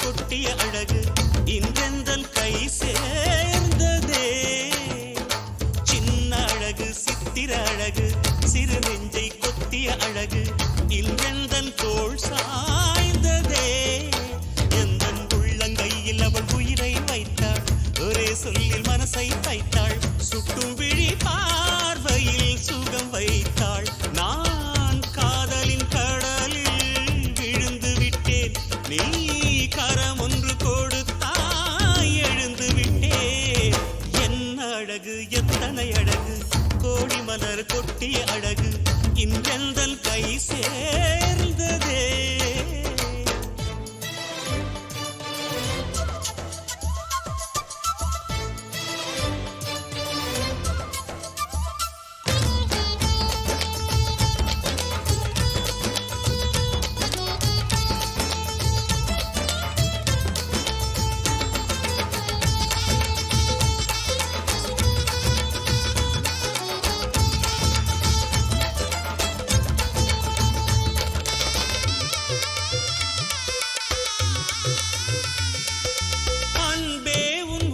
கொட்டிய அழகு இன்றெந்தன் கை சேர்ந்ததே. சின்ன அழகு சித்திர அழகு சிறு நெஞ்சை கொத்திய அழகு இன்றெந்தன் தோள் சாய்ந்ததே. எந்தன் உள்ளங்கையில் அவள் உயிரை வைத்தாள், ஒரே சொல்லில் மனசை தைத்தாள், சுட்டும் விழி பார்வையில் சுகம் வைத்தாள். நான் காதலின் கடலில் விழுந்து விட்டேன், நீ கரம் ஒன்று கொடுத்தாய் எழுந்து விட்டேன். என்ன அழகு எத்தனை அழகு கோடி மலர் கொட்டிய அழகு இன்றெந்தன் கை சேர்ந்ததே.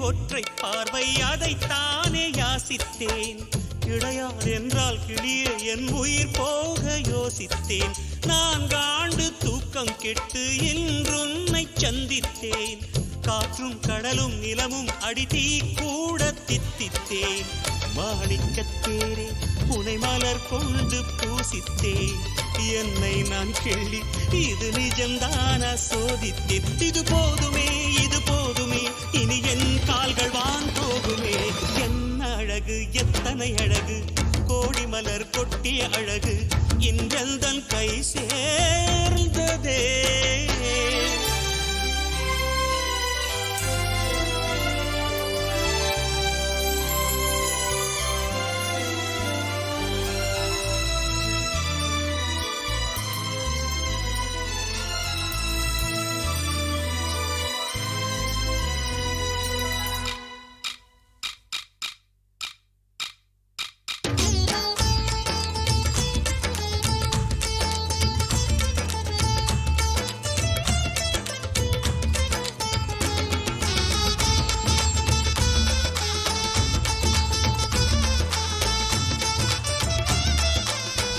ஒற்றை பார்வை அதைத்தானே யாசித்தேன், கிடையாது என்றால் கிளியே என் உயிர் போக யோசித்தேன். 4 ஆண்டு தூக்கம் கெட்டு இன்றுன்னை சந்தித்தேன், காற்றும் கடலும் நிலமும் அடித்தீ கூட தித்தித்தேன். மாணிக்கத்தேரே புனை மலர் கொண்டு பூசித்தேன், என்னை நான் கிள்ளி இது நிஜம்தான சோதித்தேன். இது போதுமே இது போதுமே இனி என் கால்கள் வான் போகுமே. என்ன அழகு எத்தனை அழகு கோடி மலர் கொட்டிய அழகு இன்றெந்தன் கை சே